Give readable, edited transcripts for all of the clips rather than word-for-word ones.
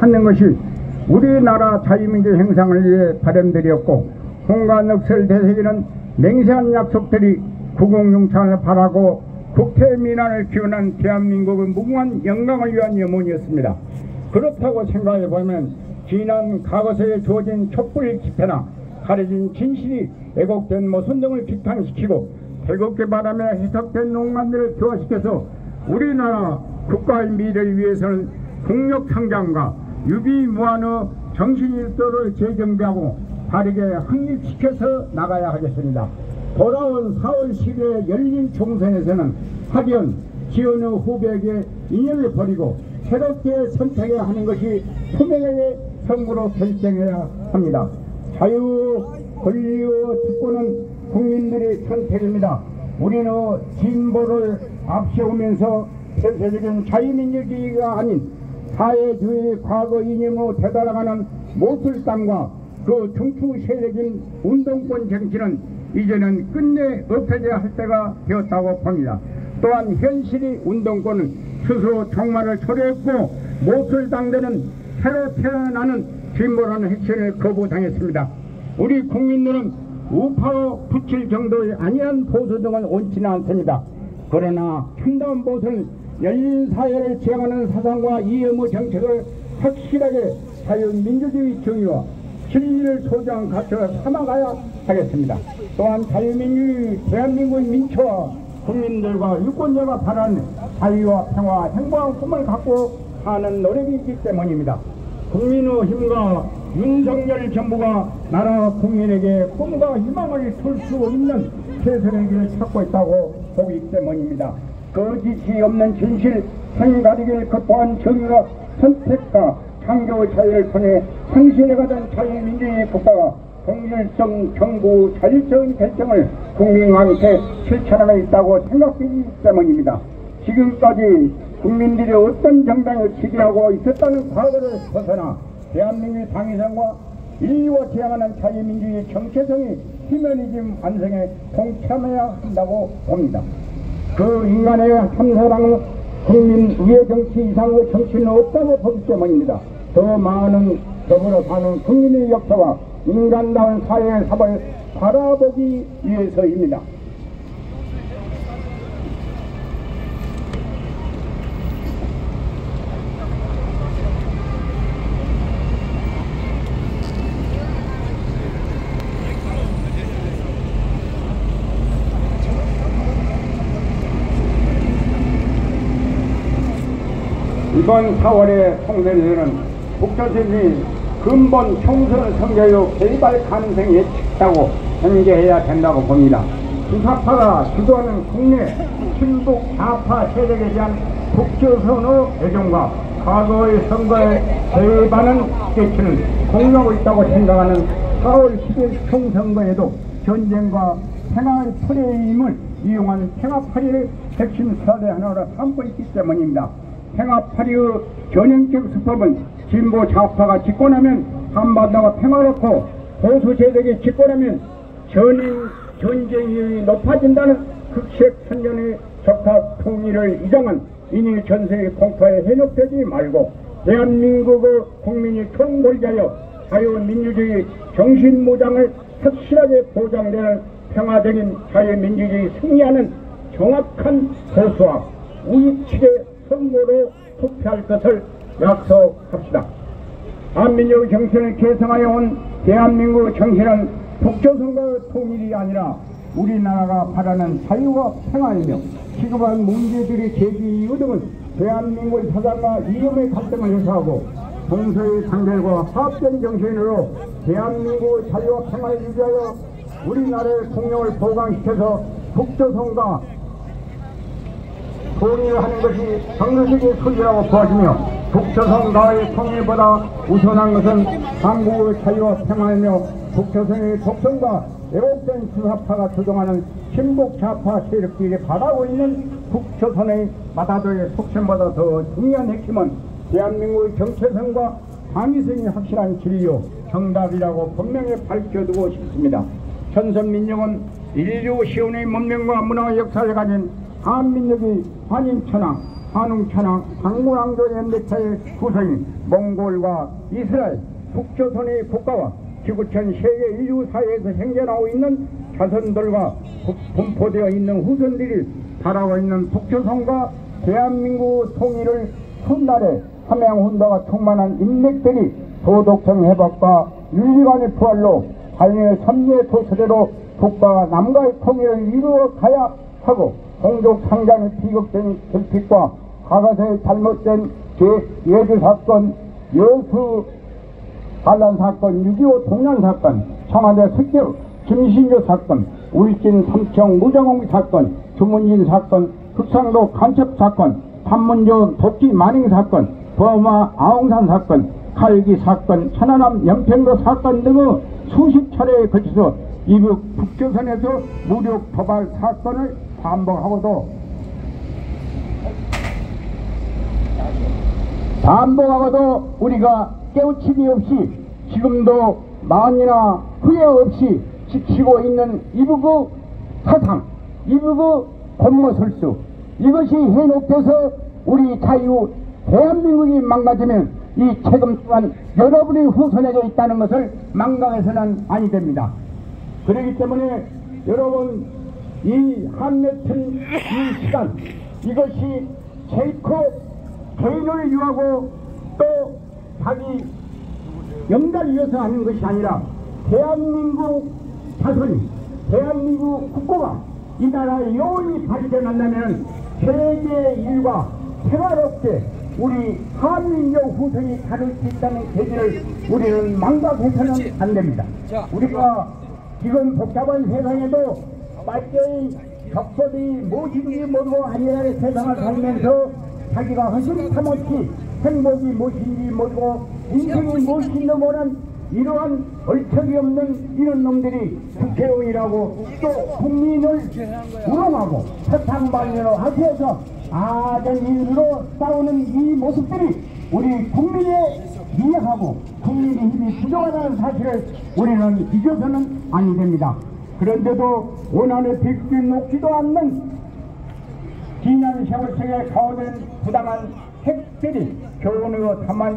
찾는 것이 우리나라 자유민주 형상을 위해 바람들이었고, 홍과 넉살 대세기는 맹세한 약속들이 구국융창을 바라고 국태 민안을 기원한 대한민국의 무궁한 영광을 위한 염원이었습니다. 그렇다고 생각해보면 지난 과거사에 주어진 촛불 집회나 가려진 진실이 왜곡된 모순 등을 비판시키고 태극기 바람에 해석된 농간들을 교화시켜서 우리나라 국가의 미래를 위해서는 국력 성장과 유비무한의 정신일도를 재정비하고 바르게 확립시켜서 나가야 하겠습니다. 돌아온 4월 10일에 열린 총선에서는 학연, 지원의 후배에게 인연을 버리고 새롭게 선택해야 하는 것이 투명하게 선거로 결정해야 합니다. 자유, 권리의 특권은 국민들의 선택입니다. 우리는 진보를 앞세우면서 폐쇄적인 자유민주주의가 아닌 사회주의 과거 이념으로 되돌아가는 모술당과 그 중추세력인 운동권 정치는 이제는 끝내 없어져야 할 때가 되었다고 봅니다. 또한 현실이 운동권은 스스로 종말을 초래했고 모술당들은 새로 태어나는 진보라는 핵심을 거부당했습니다. 우리 국민들은 우파로 붙일 정도의 아니한 보수 등은 원치는 않습니다. 그러나 참다운 보수는 열린 사회를 지향하는 사상과 이념의 정책을 확실하게 자유민주주의 정의와 진리를 소중한 가치로 삼아가야 하겠습니다. 또한 자유민주주의 대한민국의 민초와 국민들과 유권자가 바라는 자유와 평화, 행복한 꿈을 갖고 사는 노력이 있기 때문입니다. 국민의힘과 윤석열 정부가 나라 국민에게 꿈과 희망을 줄 수 있는 최선의 길을 찾고 있다고 보기 때문입니다. 거짓이 없는 진실, 생가리를 극복한 정의와 선택과 창조의 자유를 통해 상실해가던 자유민주주의 국가가 통일성 정부 자율적인 결정을 국민한테 실천하고 있다고 생각되기 때문입니다. 지금까지 국민들이 어떤 정당을 지지하고 있었다는 과거를 벗어나 대한민국의 당위성과 인류와 지향하는 자유민주주의 정체성이 휴머니즘 완성에 동참해야 한다고 봅니다. 그 인간의 참사랑은 국민 위의 정치 이상의 정치는 없다고 보기 때문입니다. 더 많은 더불어 사는 국민의 역사와 인간다운 사회의 삽을 바라보기 위해서입니다. 이번 4월의 총선에서는 북조선이 근본 총선 선거의 개입할 가능성이 예측다고 전개해야 된다고 봅니다. 주사파가 주도하는 국내 친북 좌파 세력에 대한 북조선의 애정과 과거의 선거에 개입하는 개취는 공유하고 있다고 생각하는 4월 10일 총선거에도 전쟁과 평화의 프레임을 이용한 평화파리를 핵심 사대 하나로 삼고 있기 때문입니다. 평화파리의 전형적 수법은 진보 좌파가 집권하면 한반도가 평화롭고 보수 세력이 집권하면 전쟁 위험이 높아진다는 극색 선전의 적합 통일을 이정한 인일 전세의 공포에 현혹되지 말고 대한민국의 국민이 총골자여 자유민주주의 정신무장을 확실하게 보장되는 평화적인 자유민주주의 승리하는 정확한 보수와 우익측의 선거로 투표할 것을 약속합시다. 한민족의 정신을 계승하여 온 대한민국의 정신은 북조선과 통일이 아니라 우리나라가 바라는 자유와 평화이며 시급한 문제들이 제기이거든 대한민국의 사상과 이념의 갈등을 해소하고 동서의 상대과 화합된 정신으로 대한민국의 자유와 평화를 유지하여 우리나라의 국력을 보강시켜서 북조선과 통일하는 것이 정서적인 소리라고 보아지며 북조선과의 통일보다 우선한 것은 한국의 자유와 평화이며 북조선의 독선과 애국된 주사파가 주동하는 친북 좌파 세력들이 바라고 있는 북조선의 마다도의 속셈보다 더 중요한 핵심은 대한민국의 정체성과 당위성이 확실한 진리요 정답이라고 분명히 밝혀두고 싶습니다. 천선민족은 인류 시온의 문명과 문화의 역사를 가진 한민족이 한인천황, 한웅천황, 강무왕조 연대차의 후손인 몽골과 이스라엘, 북조선의 국가와 지구촌 세계 인류 사회에서 생겨나고 있는 자손들과 분포되어 있는 후손들이 바라고 있는 북조선과 대한민국 통일을 훗날에 함양훈다가 충만한 인맥들이 도덕성 회복과 윤리관의 부활로 자연의 선미의 도서대로 북과 남과의 통일을 이루어 가야 하고 동족 상장의 비극적인 결핍과 과거의 잘못된 예주 사건, 여수 반란 사건, 6.25 동란 사건, 청와대 습격, 김신조 사건, 울진 삼청 무장공비 사건, 주문진 사건, 흑상도 간첩 사건, 판문점 도끼 만행 사건, 버마 아웅산 사건, 칼기 사건, 천안함 연평도 사건 등의 수십 차례에 걸쳐서 이북 북조선에서 무력 도발 사건을 반복하고도 우리가 깨우침이 없이 지금도 만이나 후회 없이 지키고 있는 이북의 사상, 이북의 권모설수, 이것이 해놓고서 우리 자유 대한민국이 망가지면 이 책임 또한 여러분이 후손에게 있다는 것을 망각해서는 아니 됩니다. 그렇기 때문에 여러분 이 한맺힌 이 시간, 이것이 결코 개인을 위하고 또 자기 영달을 위해서 하는 것이 아니라 대한민국 자손이, 대한민국 국고가 이 나라의 영원히 발전한다면 세계 일과 평화롭게 우리 한민족 후손이 다룰 수 있다는 계기를 우리는 망각해서는 안 됩니다. 우리가 지금 복잡한 세상에도 빨리 적법이 무엇인지 모르고 아니라는 세상을 살면서 자기가 허심탄회없이 행복이 무엇인지 모르고 인생이 무엇인지 모르는 이러한 얼척이 없는 이런 놈들이 국회의원이라고 또 국민을 우롱하고 사탕발려로 하셔서 아전인으로 싸우는 이 모습들이 우리 국민의 미약하고 국민의 힘이 부족하다는 사실을 우리는 잊어서는 아니 됩니다. 그런데도 원한의 비극이 녹지도 않는 지난 세월 속에 가오된 부당한 핵들이 교훈의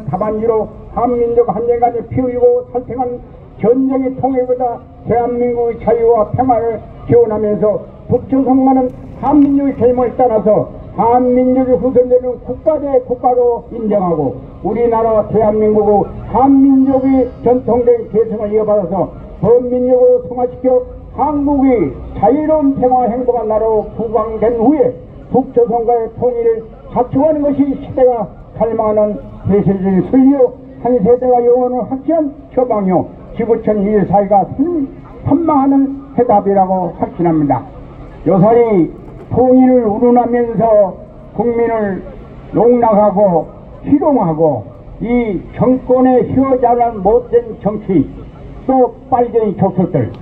다반지로 한민족 한정간에 피우고 살생한 전쟁의 통일보다 대한민국의 자유와 평화를 기원하면서 북조선만은 한민족의 계명을 따라서 한민족의 후손들은 국가 대 국가로 인정하고 우리나라 대한민국의 한민족의 전통된 계승을 이어받아서 범민족으로 승화시켜 한국이 자유로운 평화 행복한 나라로 부강된 후에 북조선과의 통일을 자축하는 것이 시대가 갈망하는 대세적인 설리요 한 세대가 영원을 확신한 처방이요 지구촌 일사회가 선망하는 해답이라고 확신합니다. 요사이 통일을 운운하면서 국민을 농락하고 희롱하고 이 정권의 휘어자는 못된 정치 또 빨갱이 족속들,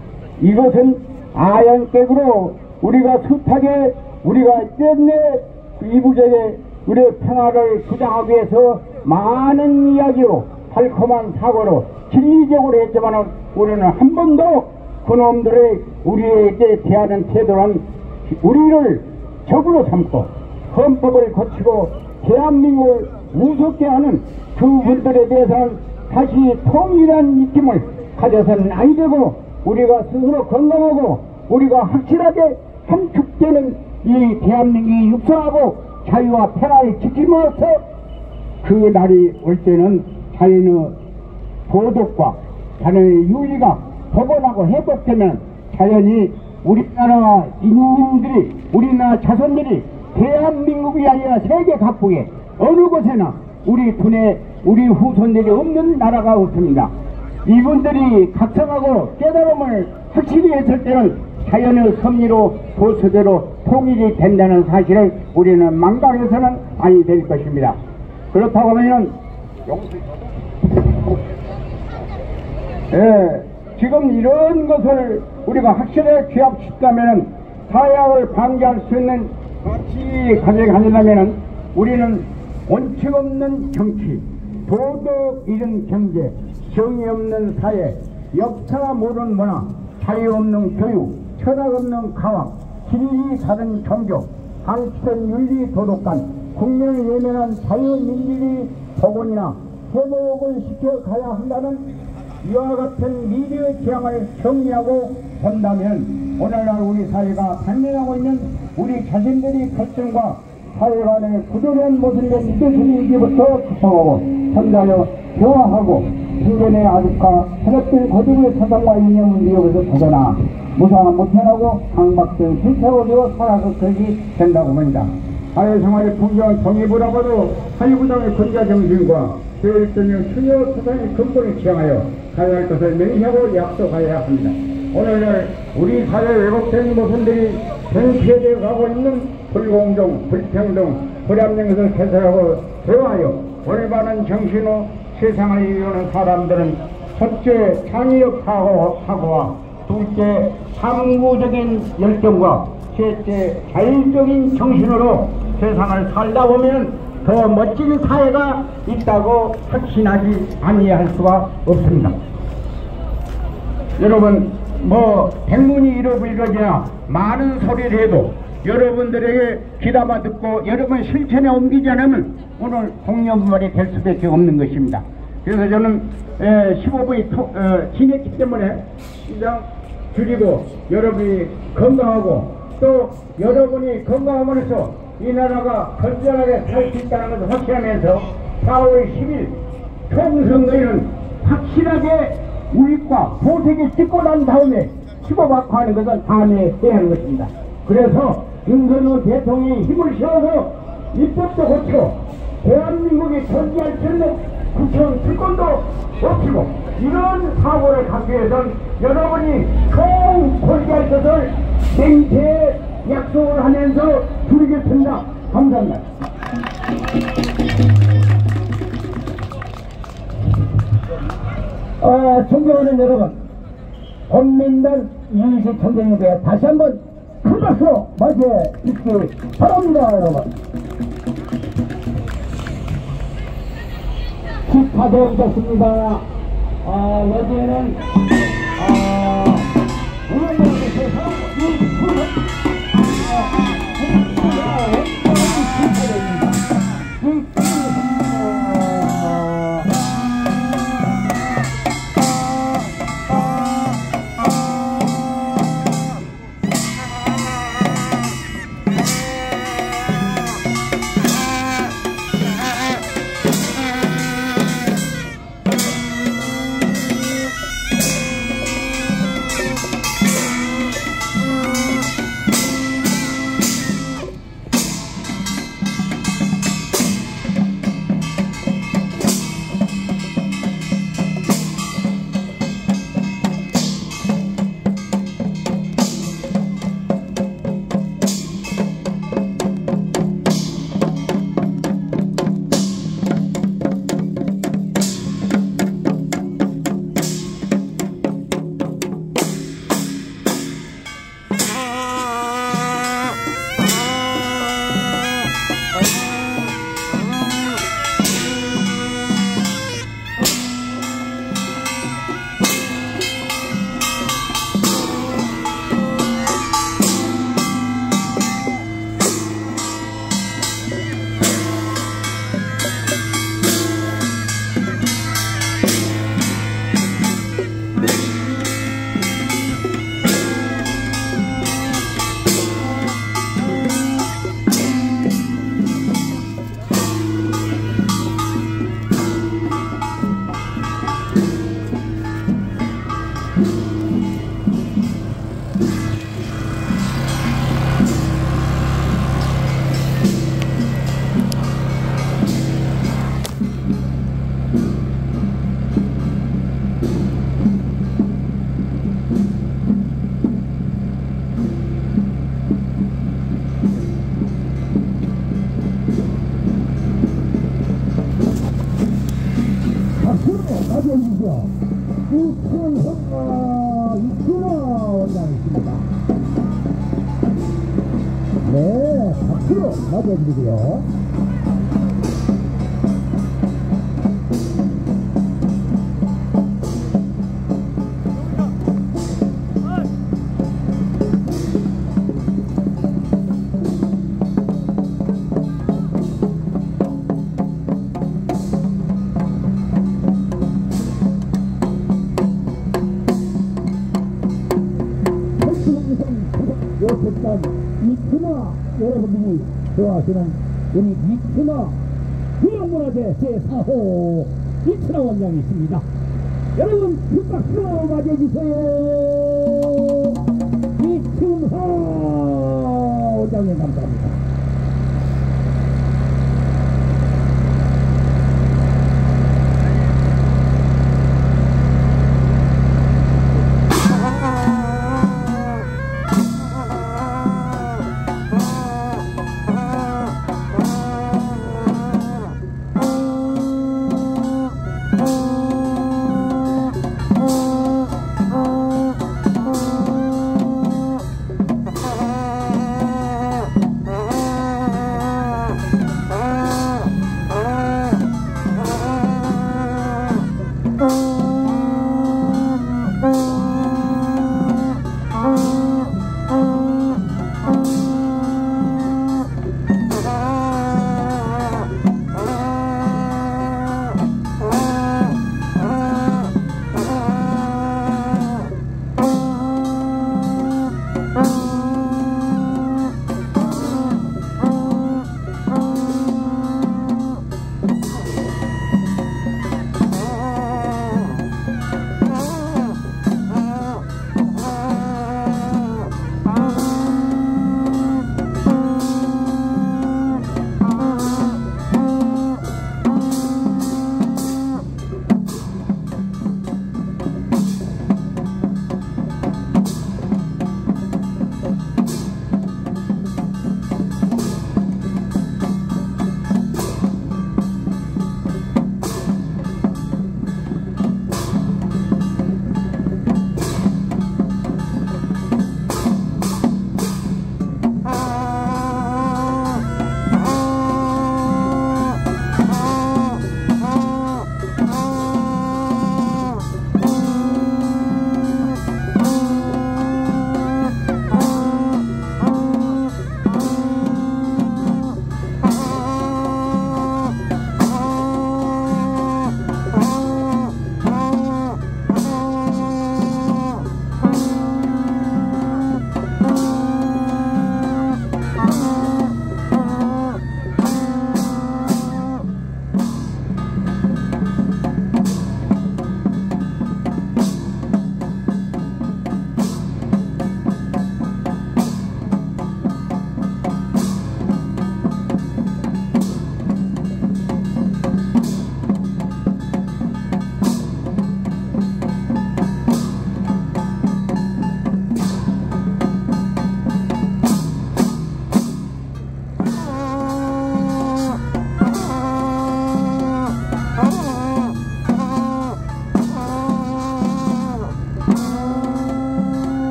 이것은 아연객으로 우리가 숱하게 우리가 때문에 이북에게 우리의 평화를 주장하기 위해서 많은 이야기로 달콤한 사고로 진리적으로 했지만 우리는 한 번도 그놈들의 우리에게 대하는 태도는 우리를 적으로 삼고 헌법을 거치고 대한민국을 무섭게 하는 그분들에 대해서는 다시 통일한 느낌을 가져서는 아니 되고 우리가 스스로 건강하고 우리가 확실하게 함축되는 이 대한민국이 육성하고 자유와 평화를 지키면서 그 날이 올 때는 자연의 도덕과 자연의 윤리가 복원하고 회복되면 자연히 우리나라 인민들이 우리나라 자손들이 대한민국이 아니라 세계 각국에 어느 곳에나 우리 분에 우리 후손들이 없는 나라가 없습니다. 이분들이 각성하고 깨달음을 확실히 했을 때는 자연의 섭리로 도서대로 통일이 된다는 사실을 우리는 망각해서는 아니 될 것입니다. 그렇다고 하면 지금 이런 것을 우리가 확실하게 취합시키려면 사약을 방지할 수 있는 가치 가져가려면 우리는 원칙 없는 정치, 도덕 잃은 경제, 정의 없는 사회, 역사 모르는 문화, 자유 없는 교육, 철학 없는 과학, 진리 다른 종교, 방치된 윤리 도덕관, 국민을 예면한 자유민주주의 복원이나 회복을 시켜가야 한다는 이와 같은 미래의 지향을 정리하고 본다면 오늘날 우리 사회가 단련하고 있는 우리 자신들이 갈등과 사회 간의 구조된 모습을 믿어주기부터 구성하고 선자여 대화하고 중견의 아득과 세력된 거듭의 사상과 이념을 이어서 벗어나 무상한 무편하고 강박된 실체로 되어 살아서기 된다고 봅니다. 사회생활의 풍경 정의보다도 사회부장의 근자 정신과 교육적인 수요 수상의 근본을 지향하여 가야 할 것을 명시하고 약속하여야 합니다. 오늘날 우리 사회 왜곡된 모습들이 변피해되어 가고 있는 불공정, 불평등, 불합리한 것을 개선하고 대화하여 올바른 정신으로 세상을 이루는 사람들은 첫째 창의력 사고와 둘째 탐구적인 열정과 셋째 자율적인 정신으로 세상을 살다 보면 더 멋진 사회가 있다고 확신하지 아니할 수가 없습니다. 여러분 백문이 일어불거지나 많은 소리를 해도 여러분들에게 귀담아 듣고 여러분 실천에 옮기지 않으면 오늘 공연말이 될 수밖에 없는 것입니다. 그래서 저는 15분이 지냈기 때문에 시장 줄이고 여러분이 건강하고 또 여러분이 건강함으로써 이 나라가 건전하게 살 수 있다는 것을 확신하면서 4월 10일 총선거에는 확실하게 우익과 보색이 찍고 난 다음에 치고받고 하는 것은 다음에 해야 하는 것입니다. 그래서 윤석열 대통령이 힘을 실어서 입법도 고치고 대한민국이 존재할 수 있는 국회의원 특권도 높이고 이런 사고를 갖기 위해서는 여러분이 총 고려할 것을 맹세에 약속을 하면서 드리겠습니다. 감사합니다. 존경하는 여러분, 국민당 이의식 전쟁에 대해 다시 한번 큰 박수로 맞이해 주시기 바랍니다. 여러분, 축하드리겠습니다. 여기에는 의원님께서 네, 박수로 맞아드리고요. 오셨던 이춘화 여러분들이 좋아하시는 우리 이춘화 구역문화재 제4호 이춘화 원장이 있습니다. 여러분 큰 박수로 맞이해주세요. 이춘화 원장님 감사합니다.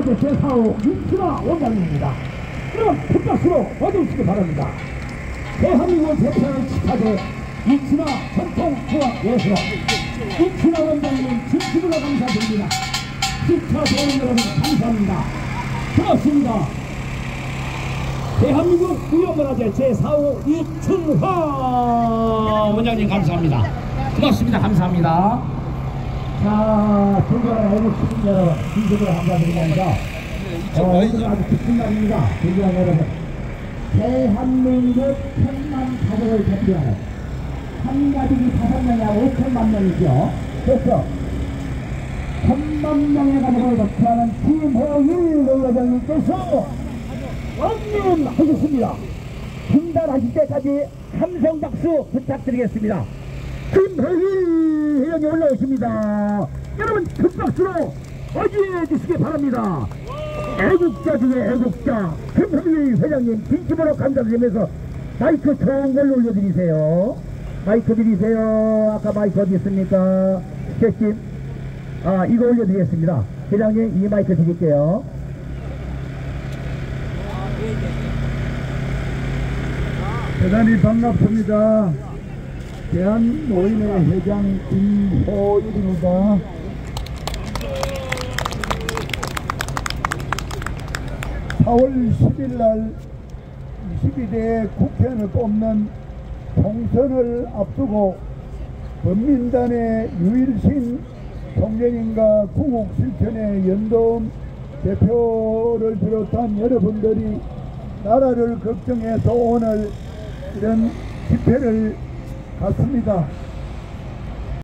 제4호 이춘화 원장님입니다. 여러분 큰 박수로 맞아주시기 바랍니다. 대한민국을 대표하는 기타대 이춘화 전통조합예술원 이춘화 원장님 진심으로 감사드립니다. 기타 대원 여러분 감사합니다. 고맙습니다. 대한민국 무형문화재 제4호 이춘화 원장님 감사합니다. 고맙습니다. 감사합니다. 자, 존경하는 애국 시민 여러분, 진심으로 감사드립니다. 오늘은 아주 기쁜 날입니다. 존경하는 여러분. 대한민국 1000만 가족을 대표하는 한 가족이 5명이야 5천만 명이죠. 그래서 1000만 명의 가족을 대표하는 김호일 노회장님께서 원님하셨습니다. 분단하실 때까지 함성박수 부탁드리겠습니다. 김호일 회장이 올라오십니다. 여러분 큰 박수로 맞이해 주시기 바랍니다. 애국자 중에 애국자 김호일 회장님 진심으로 감사드리면서 마이크 좋은 걸로 올려드리세요. 마이크 드리세요. 아까 마이크 어디 있습니까? 스태프님, 이거 올려드리겠습니다. 회장님 이 마이크 드릴게요. 대단히 반갑습니다. 대한노인회 회장 김호일입니다. 4월 10일 날 22대 국회의원을 뽑는 총선을 앞두고 범민단의 유일신 총재님과 구국실천의 연동 대표를 비롯한 여러분들이 나라를 걱정해서 오늘 이런 집회를 갔습니다.